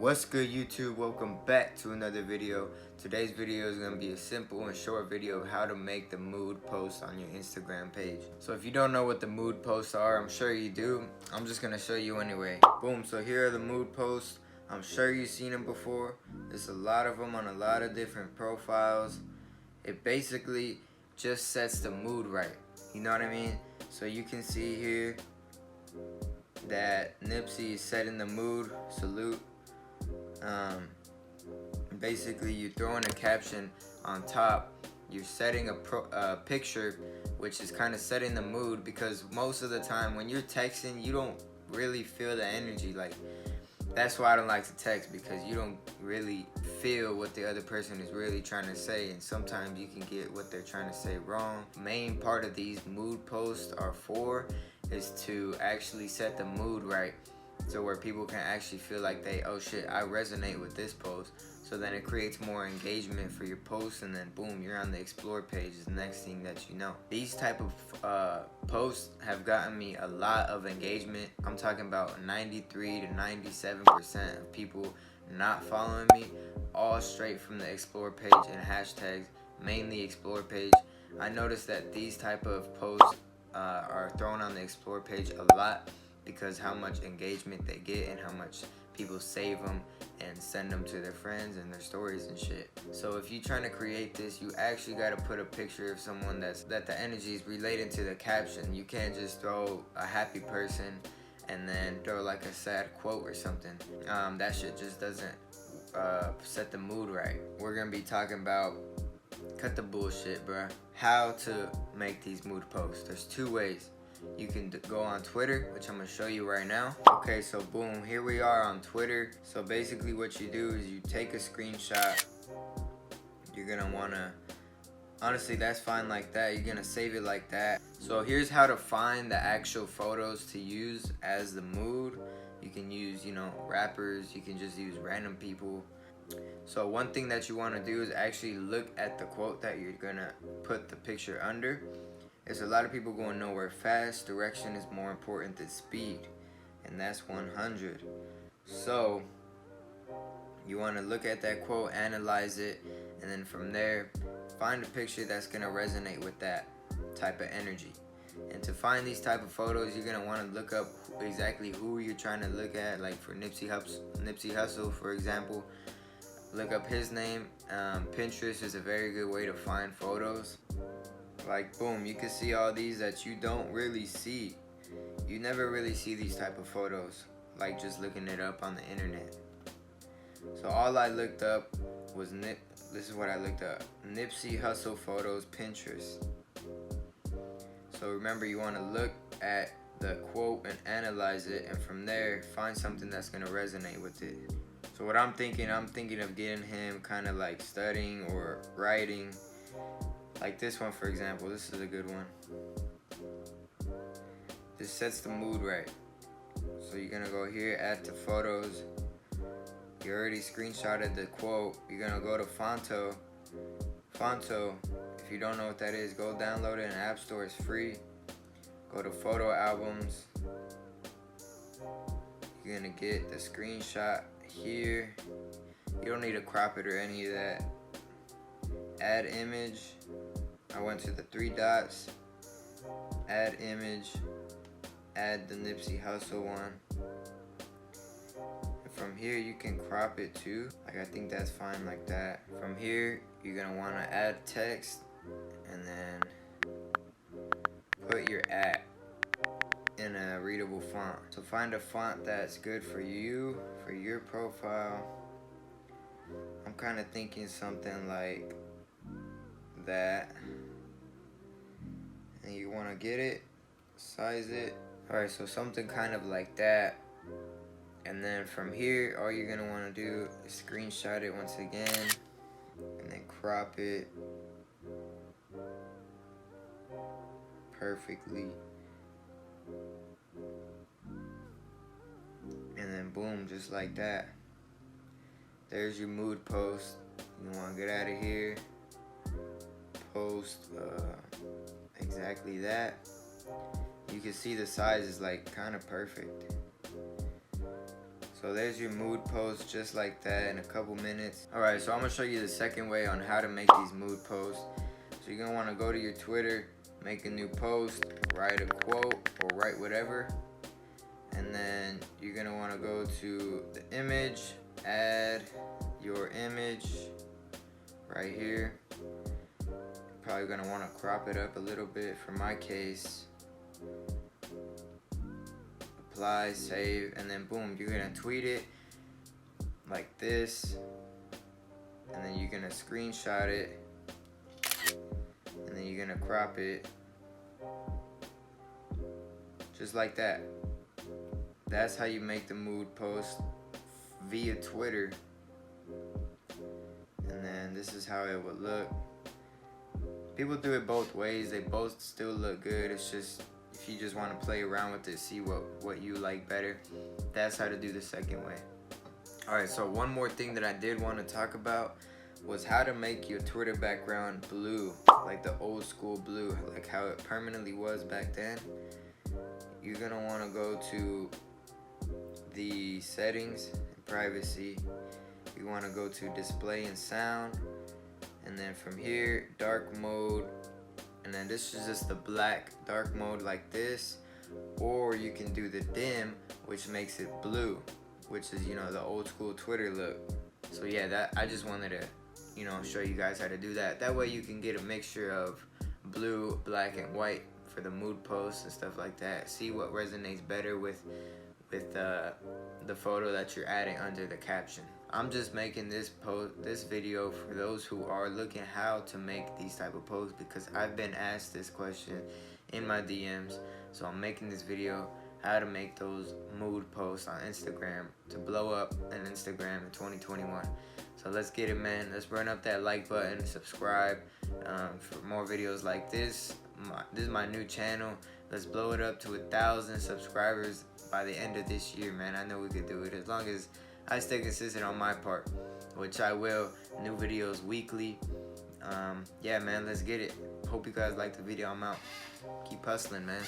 What's good, YouTube? Welcome back to another video. Today's video is going to be a simple and short video of how to make the mood post on your Instagram page. So if you don't know what the mood posts are, I'm sure you do. I'm just going to show you anyway. Boom, so here are the mood posts. I'm sure you've seen them before. There's a lot of them on a lot of different profiles. It basically just sets the mood right. You know what I mean? So you can see here that Nipsey is setting the mood. Salute. Basically, you throw in a caption on top. You're setting a picture, which is kind of setting the mood, because most of the time when you're texting, you don't really feel the energy. Like, that's why I don't like to text, because you don't really feel what the other person is really trying to say, and sometimes you can get what they're trying to say wrong. Main part of these mood posts are for is to actually set the mood right, so where people can actually feel like oh shit, I resonate with this post. So then it creates more engagement for your post, and then boom, you're on the explore page is the next thing that you know. These type of posts have gotten me a lot of engagement. I'm talking about 93 to 97% of people not following me, all straight from the explore page and hashtags, mainly explore page. I noticed that these type of posts are thrown on the explore page a lot, because how much engagement they get and how much people save them and send them to their friends and their stories and shit. So if you're trying to create this, you actually got to put a picture of someone that the energy is related to the caption. You can't just throw a happy person and then throw like a sad quote or something. That shit just doesn't set the mood right. We're gonna be talking about, cut the bullshit, bruh, how to make these mood posts. There's two ways. You can go on Twitter, which I'm gonna show you right now. Okay, so boom, here we are on Twitter. So basically what you do is you take a screenshot. You're gonna wanna, honestly, that's fine like that. You're gonna save it like that. So here's how to find the actual photos to use as the mood. You can use, rappers. You can just use random people. So one thing that you wanna do is actually look at the quote that you're gonna put the picture under. There's a lot of people going nowhere fast. Direction is more important than speed, and that's 100. So you want to look at that quote, analyze it, and then from there find a picture that's going to resonate with that type of energy. And to find these type of photos, you're going to want to look up exactly who you're trying to look at. Like for Nipsey Hussle, for example, look up his name. Pinterest is a very good way to find photos. Like boom, you can see all these that you don't really see. You never really see these type of photos, like just looking it up on the internet. So all I looked up was this is what I looked up: Nipsey Hussle photos, Pinterest. So remember, you want to look at the quote and analyze it, and from there find something that's gonna resonate with it. So what I'm thinking of getting him kind of like studying or writing. Like this one, for example. This is a good one. This sets the mood right. So you're gonna go here, add to photos. You already screenshotted the quote. You're gonna go to Fonto. Fonto, if you don't know what that is, go download it in the App Store. It's free. Go to photo albums. You're gonna get the screenshot here. You don't need to crop it or any of that. Add image. I went to the three dots, add image, add the Nipsey Hussle one. And from here you can crop it too. Like I think that's fine like that. From here you're gonna wanna add text and then put your @ in a readable font. So find a font that's good for you, for your profile. I'm kind of thinking something like that. And you want to get it, size it. Alright, so something kind of like that. And then from here, all you're going to want to do is screenshot it once again, and then crop it perfectly. And then boom, just like that. There's your mood post. You want to get out of here. Post exactly that. You can see the size is like kind of perfect. So So there's your mood post just like that in a couple minutes. Alright, so I'm gonna show you the second way on how to make these mood posts. So you're gonna wanna go to your Twitter, make a new post, write a quote or write whatever. And then you're gonna wanna go to the image, add your image right here. Probably gonna wanna crop it up a little bit for my case. Apply, save, and then boom, you're gonna tweet it like this, and then you're gonna screenshot it, and then you're gonna crop it just like that. That's how you make the mood post via Twitter. And then this is how it would look. People do it both ways. They both still look good. It's just if you just want to play around with it, see what you like better, that's how to do the second way. Alright, so one more thing that I did want to talk about was how to make your Twitter background blue, like the old school blue, like how it permanently was back then. You're gonna want to go to the settings and privacy. You want to go to display and sound, and then from here dark mode, and then this is just the black dark mode like this, or you can do the dim, which makes it blue, which is, you know, the old school Twitter look. So yeah, that I just wanted to, you know, show you guys how to do that. That way you can get a mixture of blue, black, and white for the mood posts and stuff like that. See what resonates better with the photo that you're adding under the caption. I'm just making this video for those who are looking how to make these type of posts, because I've been asked this question in my DMs. So I'm making this video how to make those mood posts on Instagram to blow up on Instagram in 2021. So let's get it, man. Let's run up that like button, subscribe for more videos like this. This is my new channel. Let's blow it up to 1,000 subscribers by the end of this year, man. I know we could do it as long as I stay consistent on my part, which I will. New videos weekly. Yeah, man, let's get it. Hope you guys liked the video. I'm out. Keep hustling, man.